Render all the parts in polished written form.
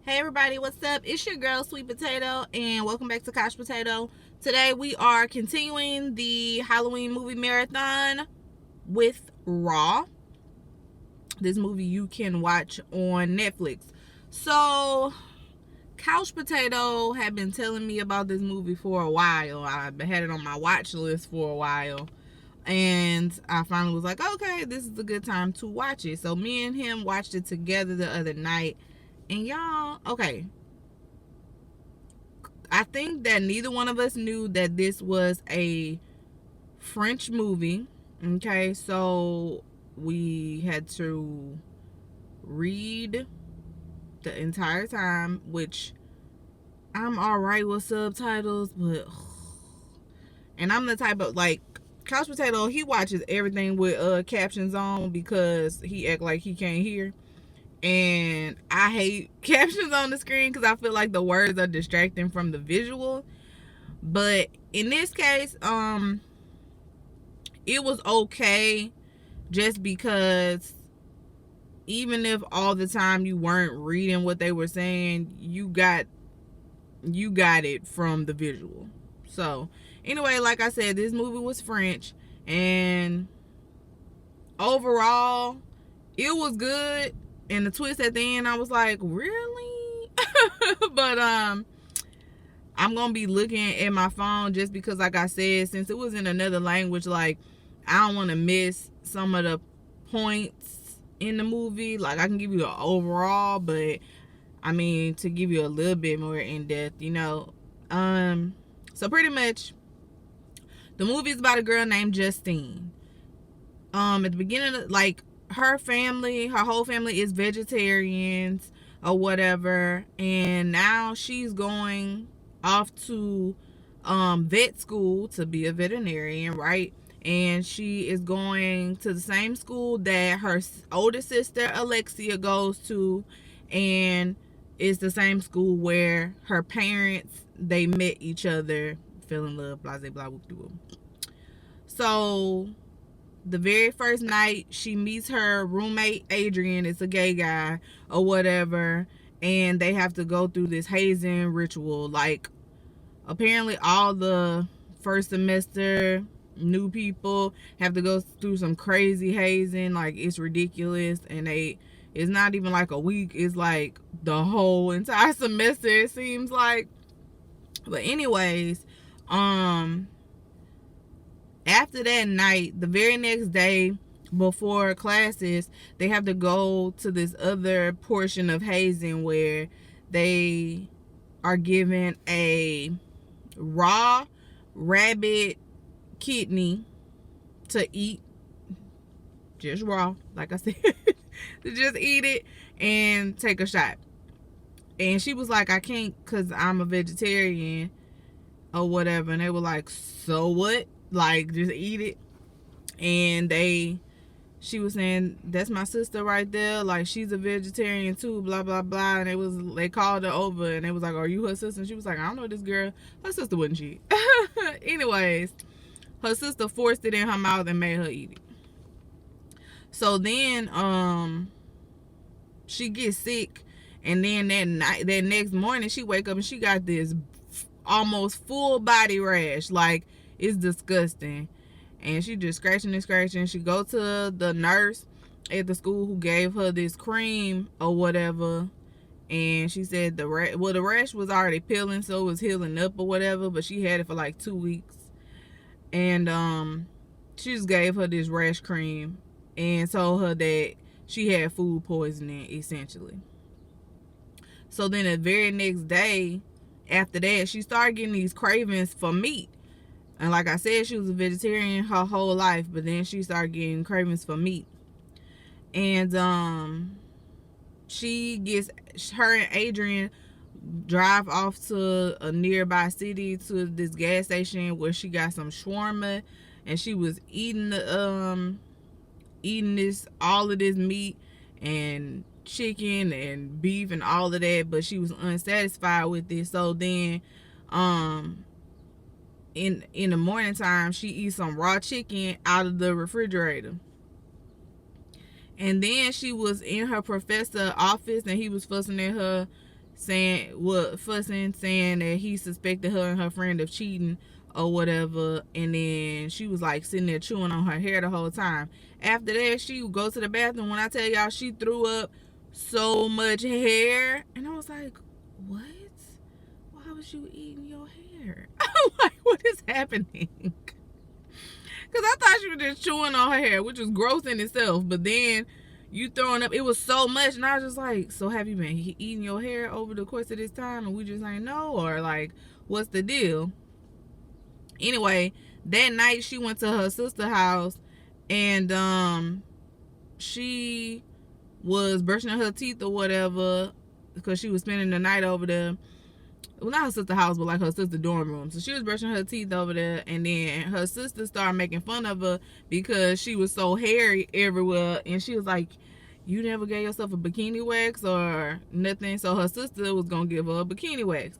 Hey everybody, what's up? It's your girl Sweet Potato and welcome back to Couch Potato. Today we are continuing the Halloween movie marathon with Raw. This movie you can watch on Netflix. So, Couch Potato had been telling me about this movie for a while. I've had it on my watch list for a while. And I finally was like, okay, this is a good time to watch it. So me and him watched it together the other night. And y'all, okay, I think that neither one of us knew that this was a French movie. Okay, so we had to read the entire time, which I'm alright with subtitles, but and I'm the type of like Couch Potato, he watches everything with captions on because he act like he can't hear. And I hate captions on the screen because I feel like the words are distracting from the visual. But in this case, it was okay just because even if all the time you weren't reading what they were saying, you got it from the visual. So anyway, like I said, this movie was French, and overall it was good. And the twist at the end, I was like, really? But I'm gonna be looking at my phone just because, like I said, since it was in another language, like I don't want to miss some of the points in the movie. Like I can give you an overall, but I mean to give you a little bit more in depth, you know. So pretty much, the movie is about a girl named Justine. At the beginning, like her whole family is vegetarians or whatever, and now she's going off to vet school to be a veterinarian, right? And she is going to the same school that her older sister Alexia goes to, and it's the same school where her parents, they met each other, fell in love, blah blah blah blah blah. So the very first night she meets her roommate Adrian, it's a gay guy or whatever, and they have to go through this hazing ritual. Like apparently all the first semester new people have to go through some crazy hazing. Like it's ridiculous, and it's not even like a week, it's like the whole entire semester, it seems like. But anyways, after that night, the very next day before classes, they have to go to this other portion of hazing where they are given a raw rabbit kidney to eat, just raw, like I said, to just eat it and take a shot. And she was like, I can't because I'm a vegetarian or whatever. And they were like, so what? Like, just eat it. And she was saying, that's my sister right there. Like, she's a vegetarian too, blah, blah, blah. And they called her over and they was like, are you her sister? And she was like, I don't know this girl. Her sister wouldn't cheat. Anyways, her sister forced it in her mouth and made her eat it. So then, she gets sick. And then that next morning, she wake up and she got this almost full body rash. Like, it's disgusting. And she just scratching and scratching. She go to the nurse at the school who gave her this cream or whatever, and she said the rash was already peeling, so it was healing up or whatever, but she had it for like 2 weeks. And she just gave her this rash cream and told her that she had food poisoning essentially. So then the very next day after that, she started getting these cravings for meat. And like I said, she was a vegetarian her whole life, but then she started getting cravings for meat. And her and Adrian drive off to a nearby city to this gas station where she got some shawarma, and she was eating all of this meat and chicken and beef and all of that, but she was unsatisfied with it. So then in the morning time, she eats some raw chicken out of the refrigerator. And then she was in her professor office and he was fussing at her fussing, saying that he suspected her and her friend of cheating or whatever. And then she was like sitting there chewing on her hair the whole time. After that, she would go to the bathroom. When I tell y'all, she threw up so much hair. And I was like, what? Why was you eating your hair? I'm like, what is happening? Because I thought she was just chewing on her hair, which was gross in itself. But then you throwing up, it was so much. And I was just like, so have you been eating your hair over the course of this time? And we just ain't know? Or like, what's the deal? Anyway, that night she went to her sister's house. And she was brushing her teeth or whatever, because she was spending the night over there. Well, not her sister's house, but like her sister's dorm room. So she was brushing her teeth over there, and then her sister started making fun of her because she was so hairy everywhere. And she was like, you never gave yourself a bikini wax or nothing. So her sister was gonna give her a bikini wax.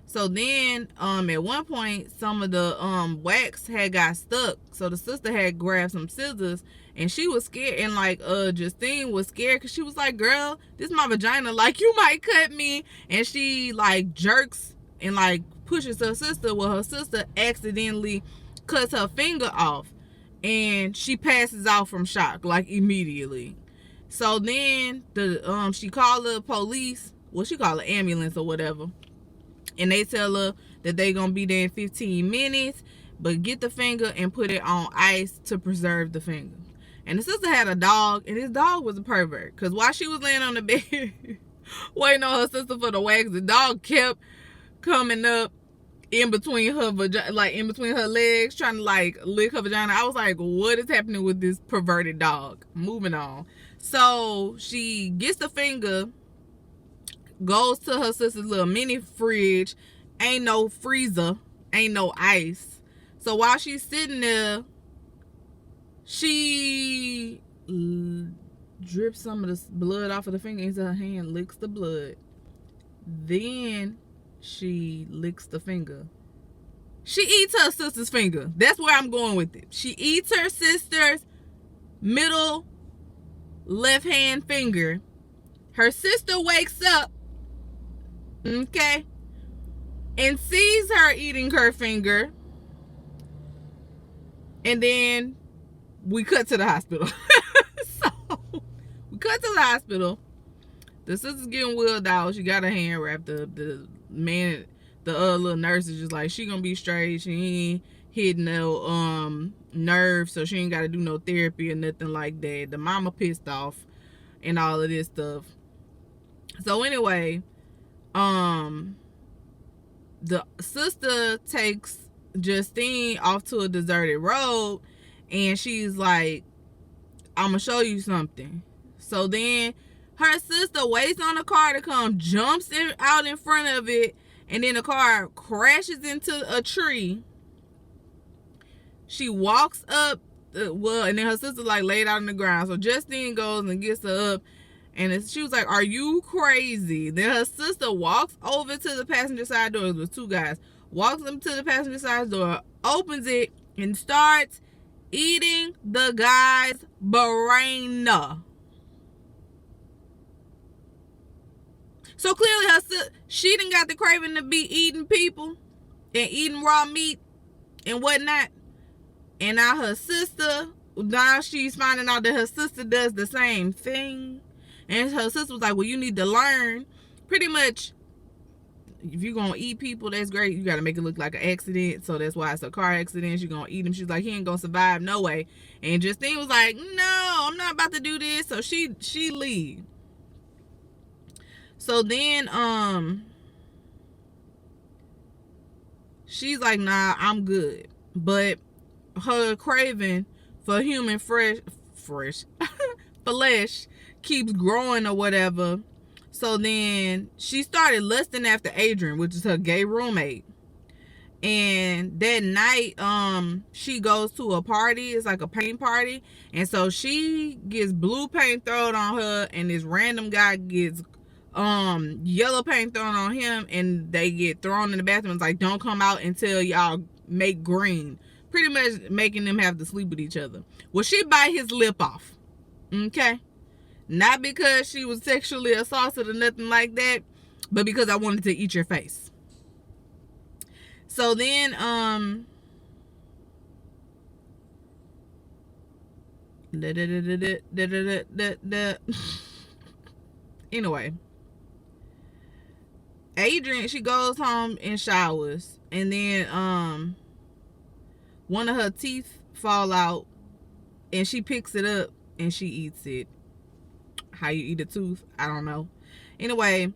So then at one point, some of the wax had got stuck. So the sister had grabbed some scissors, and she was scared. And like Justine was scared, because she was like, girl, this is my vagina, like you might cut me. And she like jerks and like pushes her sister. Well, her sister accidentally cuts her finger off, and she passes out from shock like immediately. So then she called the police. Well, she called an ambulance or whatever. And they tell her that they gonna be there in 15 minutes, but get the finger and put it on ice to preserve the finger. And the sister had a dog, and this dog was a pervert, because while she was laying on the bed waiting on her sister for the wax, the dog kept coming up in between her vagina, like in between her legs, trying to like lick her vagina. I was like, what is happening with this perverted dog? Moving on. So she gets the finger, goes to her sister's little mini fridge. Ain't no freezer, ain't no ice. So while she's sitting there, she drips some of the blood off of the finger into her hand, licks the blood. Then she licks the finger. She eats her sister's finger. That's where I'm going with it. She eats her sister's middle left hand finger. Her sister wakes up, okay, and sees her eating her finger. And then we cut to the hospital. So we cut to the hospital. The sister's getting wheeled out. She got her hand wrapped up. The man, the little nurse is just like, she gonna be straight. She ain't hit no nerve, so she ain't gotta do no therapy or nothing like that. The mama pissed off and all of this stuff. So anyway, the sister takes Justine off to a deserted road, and she's like, I'm gonna show you something. So then her sister waits on the car to come, jumps out in front of it, and then the car crashes into a tree. She walks up, and then her sister like laid out on the ground. So Justine goes and gets her up, and she was like, are you crazy? Then her sister walks over to the passenger side door. It was two guys. Walks up to the passenger side door, opens it, and starts eating the guy's brain. So clearly she done got the craving to be eating people and eating raw meat and whatnot. And now her sister, now she's finding out that her sister does the same thing. And her sister was like, well, you need to learn. Pretty much, if you're going to eat people, that's great. You got to make it look like an accident. So that's why it's a car accident. You're going to eat him. She's like, he ain't going to survive no way. And Justine was like, no, I'm not about to do this. So she leave. So then, she's like, nah, I'm good. But her craving for human flesh keeps growing or whatever. So then she started lusting after Adrian, which is her gay roommate. And that night, she goes to a party. It's like a paint party. And so she gets blue paint thrown on her, and this random guy gets yellow paint thrown on him, and they get thrown in the bathroom. It's like, don't come out until y'all make green. Pretty much making them have to sleep with each other. Well, she bite his lip off. Okay? Not because she was sexually assaulted or nothing like that, but because I wanted to eat your face. So then, anyway, Adrian, she goes home and showers, and then one of her teeth fall out, and she picks it up and she eats it. How you eat a tooth, I don't know. Anyway,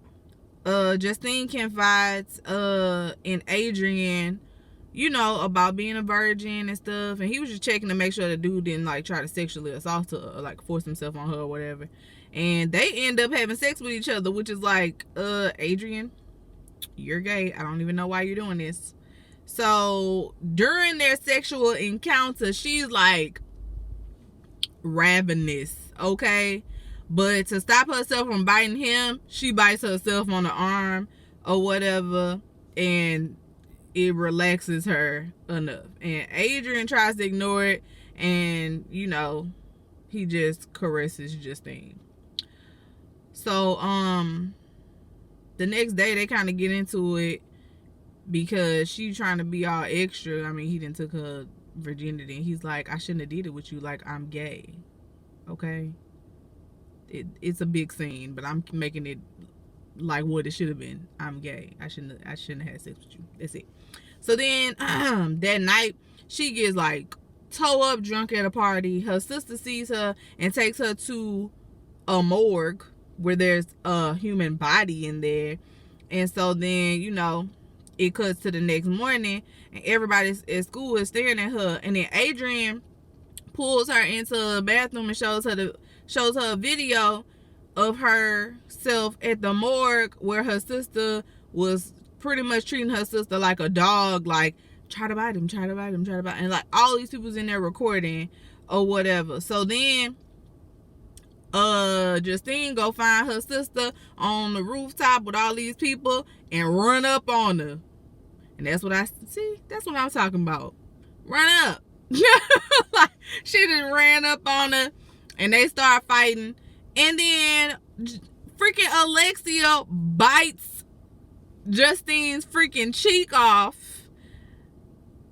Justine confides in Adrian, you know, about being a virgin and stuff, and he was just checking to make sure the dude didn't like try to sexually assault her or like force himself on her or whatever. And they end up having sex with each other, which is like, Adrian, you're gay. I don't even know why you're doing this. So during their sexual encounter, she's like ravenous, okay? But to stop herself from biting him, she bites herself on the arm or whatever, and it relaxes her enough. And Adrian tries to ignore it, and, you know, he just caresses Justine. So, the next day they kind of get into it because she's trying to be all extra. I mean, he didn't took her virginity, and he's like, I shouldn't have did it with you. Like, I'm gay. Okay? It's a big scene, but I'm making it like what it should have been. I'm gay. I shouldn't have had sex with you. That's it. So then that night she gets like toe up drunk at a party. Her sister sees her and takes her to a morgue where there's a human body in there. And so then, you know, it cuts to the next morning and everybody at school is staring at her, and then Adrian pulls her into the bathroom and shows her a video of herself at the morgue where her sister was pretty much treating her sister like a dog, like try to bite him, and like all these people's in there recording or whatever. So then Justine go find her sister on the rooftop with all these people and run up on her. And that's what I'm talking about. Run up. Like, she just ran up on her and they start fighting. And then freaking Alexia bites Justine's freaking cheek off.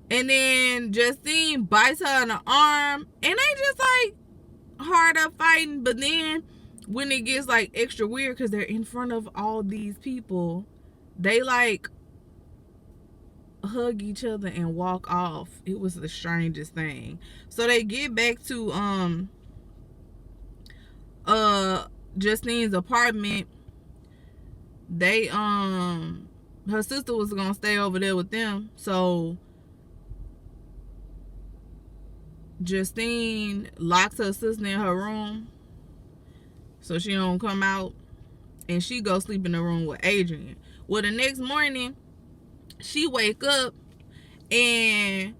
And then Justine bites her in the arm. And they just like hard up fighting. But then when it gets like extra weird because they're in front of all these people, they like hug each other and walk off. It was the strangest thing. So they get back to Justine's apartment. They her sister was gonna stay over there with them, so Justine locks her sister in her room so she don't come out, and she go sleep in the room with Adrian. Well, the next morning she wake up and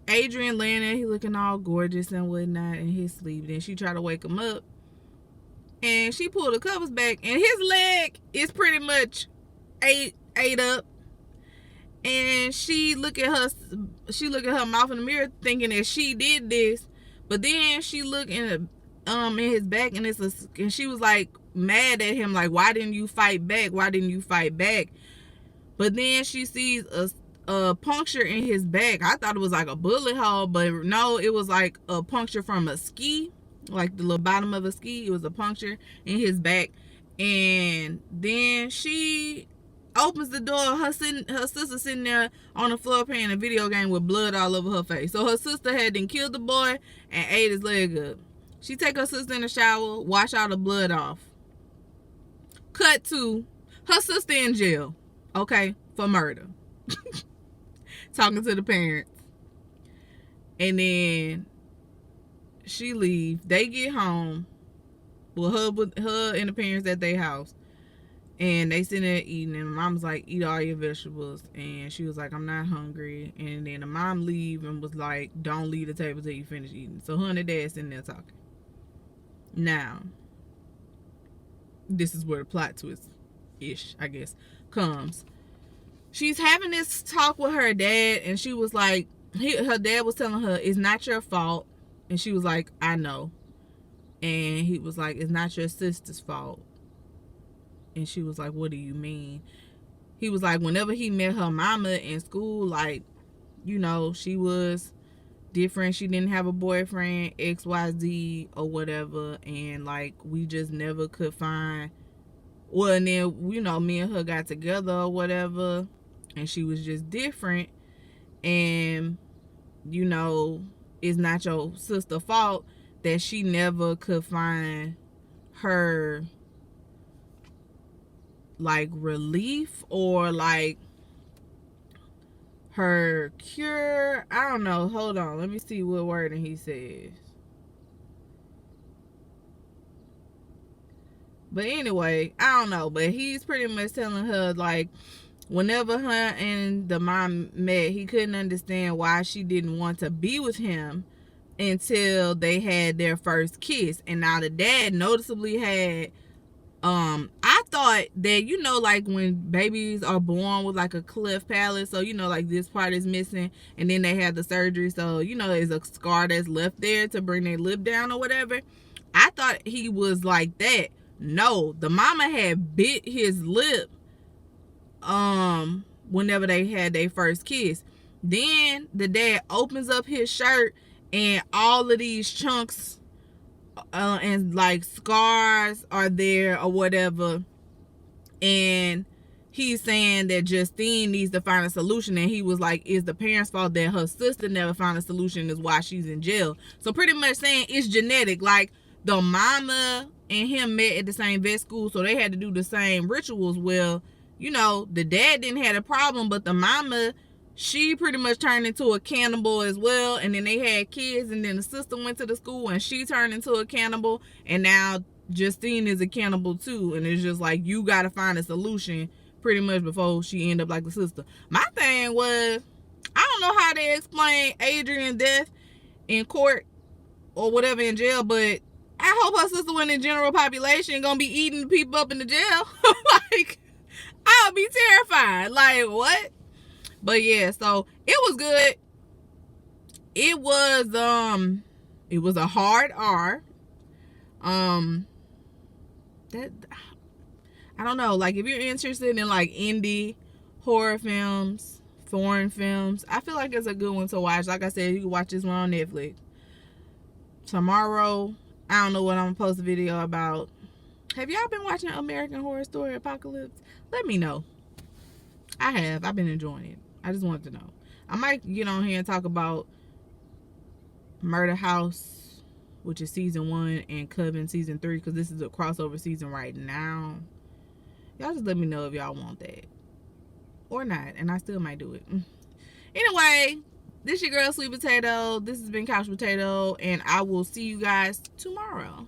Adrian laying there, he looking all gorgeous and whatnot in his sleep. Then she try to wake him up and she pulled the covers back and his leg is pretty much ate up. And she look at her mouth in the mirror thinking that she did this, but then she look in his back and and she was like mad at him, like, why didn't you fight back? But then she sees a puncture in his back. I thought it was like a bullet hole, but no, it was like a puncture from a ski, like the little bottom of a ski. It was a puncture in his back. And then she opens the door. Her sister sitting there on the floor playing a video game with blood all over her face. So her sister had then killed the boy and ate his leg up. She take her sister in the shower, wash all the blood off. Cut to her sister in jail, okay, for murder. Talking to the parents. And then she leaves. They get home with her and the parents at their house. And they sitting there eating, and mom's like, eat all your vegetables. And she was like, I'm not hungry. And then the mom leave and was like, don't leave the table till you finish eating. So her and the dad sitting there talking. Now, this is where the plot twist-ish, I guess, comes. She's having this talk with her dad, and she was like, her dad was telling her, it's not your fault. And she was like, I know. And he was like, it's not your sister's fault. And she was like, what do you mean? He was like, whenever he met her mama in school, like, you know, she was different. She didn't have a boyfriend, XYZ or whatever. And like, we just never could find. Well, and then, you know, me and her got together or whatever. And she was just different. And, you know, it's not your sister's fault that she never could find her, like, relief or, like, her cure. I don't know. Hold on. Let me see what wording he says. But anyway, I don't know. But he's pretty much telling her, like, whenever her and the mom met, he couldn't understand why she didn't want to be with him until they had their first kiss. And now the dad noticeably had, I thought that, you know, like when babies are born with like a cleft palate, so, you know, like this part is missing, and then they have the surgery, so, you know, there's a scar that's left there to bring their lip down or whatever. I thought he was like that. No, the mama had bit his lip whenever they had their first kiss. Then the dad opens up his shirt and all of these chunks and like scars are there or whatever, and he's saying that Justine needs to find a solution, and he was like, it's the parents' fault that her sister never found a solution, is why she's in jail. So pretty much saying it's genetic. Like, the mama and him met at the same vet school, so they had to do the same rituals. Well, you know, the dad didn't have a problem, but the mama, she pretty much turned into a cannibal as well. And then they had kids, and then the sister went to the school and she turned into a cannibal, and now Justine is a cannibal too. And it's just like, you gotta find a solution pretty much before she end up like the sister. My thing was, I don't know how they explain Adrian's death in court or whatever in jail, but I hope her sister went in general population gonna be eating people up in the jail. Like, I'll be terrified. Like, what? But yeah, so it was good. It was a hard R. That, I don't know, like, if you're interested in like indie horror films, foreign films, I feel like it's a good one to watch. Like I said, you can watch this one on Netflix. Tomorrow, I don't know what I'm gonna post a video about. Have y'all been watching American Horror Story Apocalypse? Let me know. I have. I've been enjoying it. I just wanted to know. I might get on here and talk about Murder House, which is season 1, and Coven season 3, because this is a crossover season right now. Y'all just let me know if y'all want that or not, and I still might do it. Anyway, this your girl Sweet Potato. This has been Couch Potato, and I will see you guys tomorrow.